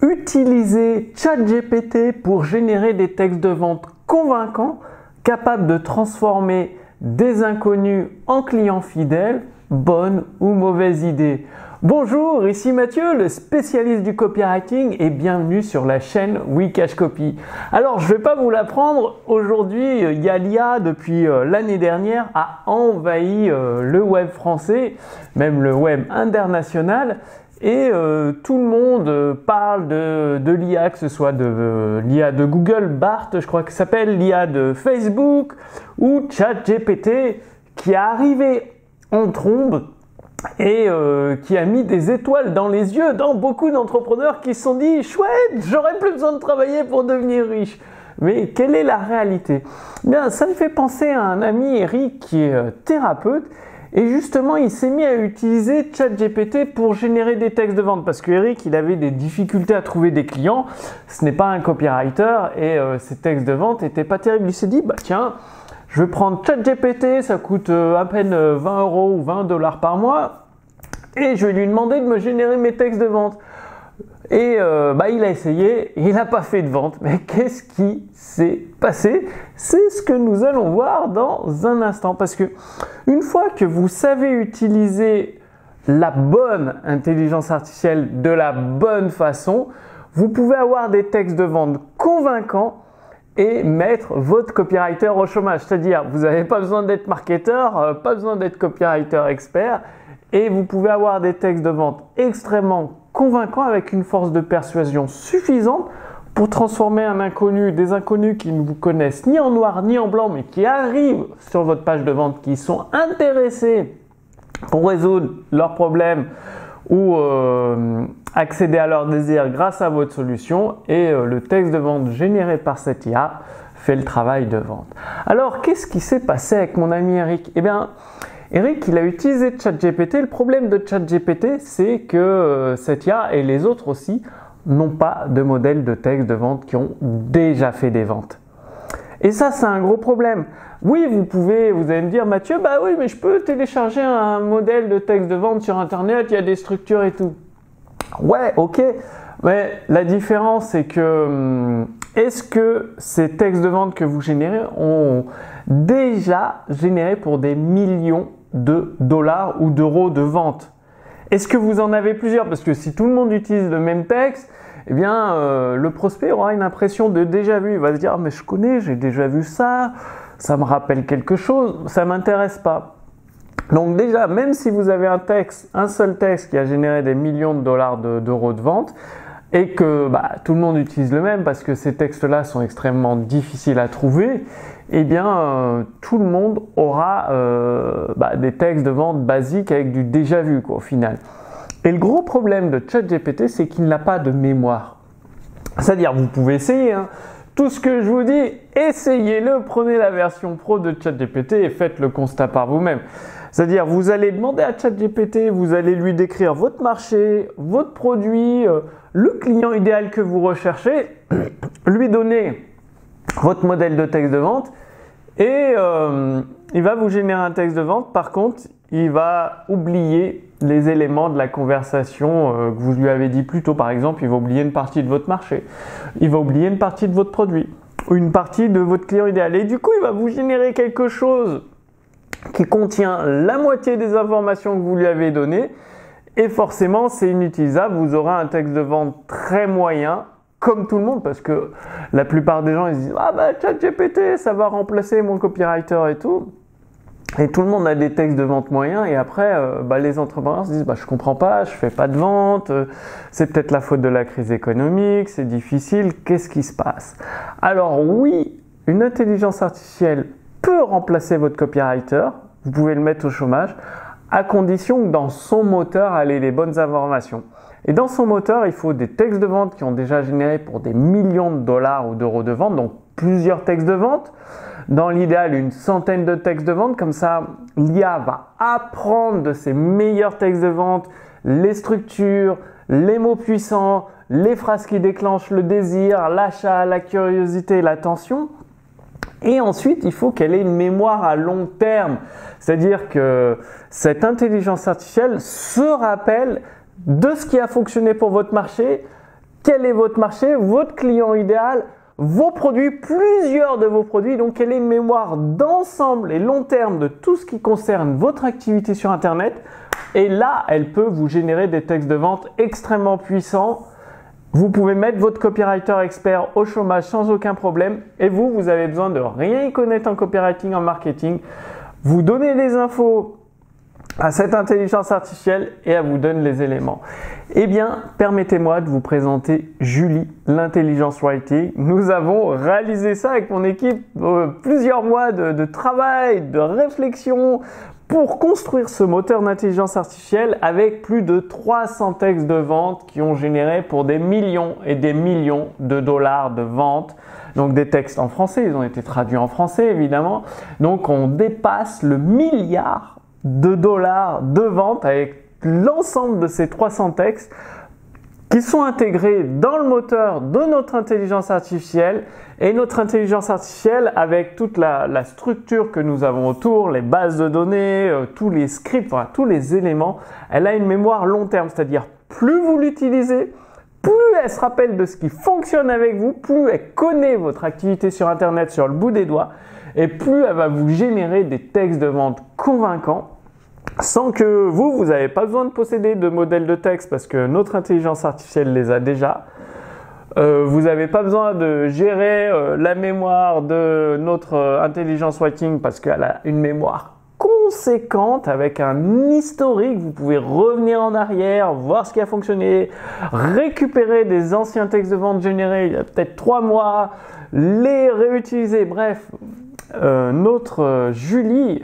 Utilisez ChatGPT pour générer des textes de vente convaincants, capables de transformer des inconnus en clients fidèles. Bonne ou mauvaise idée? Bonjour, ici Mathieu, le spécialiste du copywriting et bienvenue sur la chaîne Wikash Copy. Alors, je ne vais pas vous l'apprendre, aujourd'hui, l'IA depuis l'année dernière a envahi le web français, même le web international. Et tout le monde parle de l'IA, que ce soit de l'IA de Google, BART, je crois que ça s'appelle, l'IA de Facebook ou ChatGPT qui est arrivé en trombe et qui a mis des étoiles dans les yeux dans beaucoup d'entrepreneurs qui se sont dit « Chouette, j'aurais plus besoin de travailler pour devenir riche ». Mais quelle est la réalité? Bien, ça me fait penser à un ami, Eric, qui est thérapeute. Et justement, il s'est mis à utiliser ChatGPT pour générer des textes de vente parce que Eric, il avait des difficultés à trouver des clients. Ce n'est pas un copywriter et ses textes de vente n'étaient pas terribles. Il s'est dit, bah tiens, je vais prendre ChatGPT, ça coûte à peine 20 € ou 20 $ par mois et je vais lui demander de me générer mes textes de vente. Et il a essayé, il n'a pas fait de vente. Mais qu'est-ce qui s'est passé? C'est ce que nous allons voir dans un instant. Parce que une fois que vous savez utiliser la bonne intelligence artificielle de la bonne façon, vous pouvez avoir des textes de vente convaincants et mettre votre copywriter au chômage. C'est-à-dire, vous n'avez pas besoin d'être marketeur, pas besoin d'être copywriter expert et vous pouvez avoir des textes de vente extrêmement convaincant avec une force de persuasion suffisante pour transformer un inconnu, des inconnus qui ne vous connaissent ni en noir ni en blanc mais qui arrivent sur votre page de vente, qui sont intéressés pour résoudre leurs problèmes ou accéder à leurs désirs grâce à votre solution et le texte de vente généré par cette IA fait le travail de vente. Alors qu'est-ce qui s'est passé avec mon ami Eric? Eh bien, Eric, il a utilisé ChatGPT. Le problème de ChatGPT, c'est que cette IA et les autres aussi n'ont pas de modèle de texte de vente qui ont déjà fait des ventes. Et ça, c'est un gros problème. Oui, vous allez me dire, Mathieu, bah oui, mais je peux télécharger un modèle de texte de vente sur Internet, il y a des structures et tout. Ouais, ok. Mais la différence, c'est que est-ce que ces textes de vente que vous générez ont déjà généré pour des millions de dollars ou d'euros de vente? Est-ce que vous en avez plusieurs? Parce que si tout le monde utilise le même texte, eh bien, le prospect aura une impression de déjà vu. Il va se dire, mais je connais, j'ai déjà vu ça, ça me rappelle quelque chose, ça ne m'intéresse pas. Donc déjà, même si vous avez un seul texte qui a généré des millions de dollars d'euros de vente, et que tout le monde utilise le même parce que ces textes-là sont extrêmement difficiles à trouver, eh bien tout le monde aura des textes de vente basiques avec du déjà vu au final. Et le gros problème de ChatGPT, c'est qu'il n'a pas de mémoire. C'est-à-dire, vous pouvez essayer, tout ce que je vous dis, essayez-le, prenez la version pro de ChatGPT et faites le constat par vous-même. C'est-à-dire, vous allez demander à ChatGPT, vous allez lui décrire votre marché, votre produit, le client idéal que vous recherchez, lui donner votre modèle de texte de vente et il va vous générer un texte de vente. Par contre, il va oublier les éléments de la conversation que vous lui avez dit plus tôt. Par exemple, il va oublier une partie de votre marché, il va oublier une partie de votre produit ou une partie de votre client idéal. Et du coup, il va vous générer quelque chose qui contient la moitié des informations que vous lui avez données et forcément c'est inutilisable, vous aurez un texte de vente très moyen comme tout le monde parce que la plupart des gens ils se disent ChatGPT ça va remplacer mon copywriter et tout le monde a des textes de vente moyens et après les entrepreneurs se disent je comprends pas, je fais pas de vente, c'est peut-être la faute de la crise économique, c'est difficile, qu'est-ce qui se passe? Alors oui, une intelligence artificielle peut remplacer votre copywriter, vous pouvez le mettre au chômage, à condition que dans son moteur, elle ait les bonnes informations. Et dans son moteur, il faut des textes de vente qui ont déjà généré pour des millions de dollars ou d'euros de vente, donc plusieurs textes de vente. Dans l'idéal, une centaine de textes de vente, comme ça, l'IA va apprendre de ses meilleurs textes de vente, les structures, les mots puissants, les phrases qui déclenchent le désir, l'achat, la curiosité, l'attention. Et ensuite, il faut qu'elle ait une mémoire à long terme. C'est-à-dire que cette intelligence artificielle se rappelle de ce qui a fonctionné pour votre marché, quel est votre marché, votre client idéal, vos produits, plusieurs de vos produits, donc quelle est une mémoire d'ensemble et long terme de tout ce qui concerne votre activité sur Internet. Et là, elle peut vous générer des textes de vente extrêmement puissants. Vous pouvez mettre votre copywriter expert au chômage sans aucun problème. Et vous avez besoin de rien y connaître en copywriting, en marketing. Vous donnez les infos à cette intelligence artificielle et elle vous donne les éléments. Eh bien, permettez-moi de vous présenter Julie, l'intelligence writing. Nous avons réalisé ça avec mon équipe, plusieurs mois de travail, de réflexion pour construire ce moteur d'intelligence artificielle avec plus de 300 textes de vente qui ont généré pour des millions et des millions de dollars de vente. Donc des textes en français, ils ont été traduits en français évidemment. Donc on dépasse le milliard de dollars de vente avec l'ensemble de ces 300 textes qui sont intégrés dans le moteur de notre intelligence artificielle. Et notre intelligence artificielle, avec toute la structure que nous avons autour, les bases de données, tous les scripts, enfin, tous les éléments, elle a une mémoire long terme, c'est-à-dire plus vous l'utilisez, plus elle se rappelle de ce qui fonctionne avec vous, plus elle connaît votre activité sur Internet sur le bout des doigts, et plus elle va vous générer des textes de vente convaincants, sans que vous n'avez pas besoin de posséder de modèles de texte parce que notre intelligence artificielle les a déjà. Vous n'avez pas besoin de gérer la mémoire de notre intelligence writing parce qu'elle a une mémoire conséquente avec un historique. Vous pouvez revenir en arrière, voir ce qui a fonctionné, récupérer des anciens textes de vente générés il y a peut-être 3 mois, les réutiliser. Bref, notre Julie,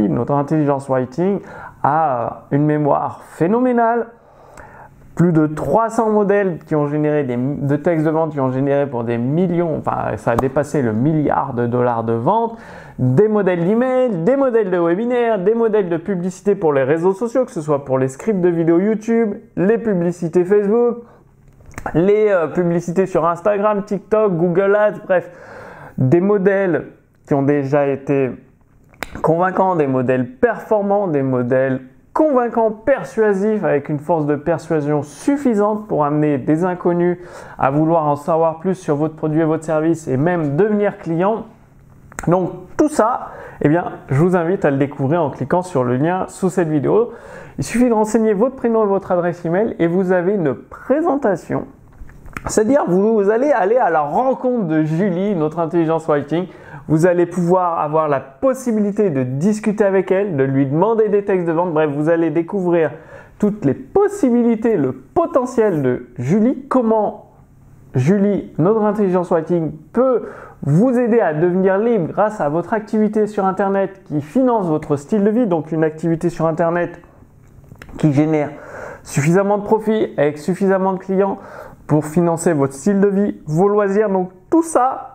notre intelligence writing, a une mémoire phénoménale. Plus de 300 modèles qui ont généré de textes de vente qui ont généré pour des millions, enfin ça a dépassé le milliard de dollars de vente, des modèles d'email, des modèles de webinaire, des modèles de publicité pour les réseaux sociaux, que ce soit pour les scripts de vidéos YouTube, les publicités Facebook, les publicités sur Instagram, TikTok, Google Ads, bref, des modèles qui ont déjà été convaincants, des modèles performants, des modèles convaincant, persuasif, avec une force de persuasion suffisante pour amener des inconnus à vouloir en savoir plus sur votre produit et votre service et même devenir client. Donc tout ça, eh bien, je vous invite à le découvrir en cliquant sur le lien sous cette vidéo. Il suffit de renseigner votre prénom et votre adresse email et vous avez une présentation. C'est-à-dire vous allez aller à la rencontre de Julie, notre intelligence writing. Vous allez pouvoir avoir la possibilité de discuter avec elle, de lui demander des textes de vente. Bref, vous allez découvrir toutes les possibilités, le potentiel de Julie. Comment Julie, notre intelligence writing, peut vous aider à devenir libre grâce à votre activité sur Internet qui finance votre style de vie. Donc une activité sur Internet qui génère suffisamment de profits avec suffisamment de clients pour financer votre style de vie, vos loisirs. Donc tout ça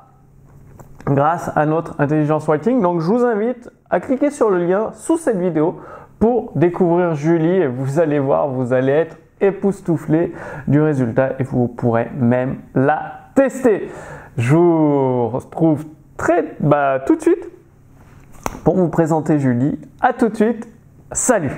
grâce à notre intelligence writing. Donc je vous invite à cliquer sur le lien sous cette vidéo pour découvrir Julie et vous allez voir, vous allez être époustouflé du résultat et vous pourrez même la tester. Je vous retrouve tout de suite pour vous présenter Julie. À tout de suite. Salut!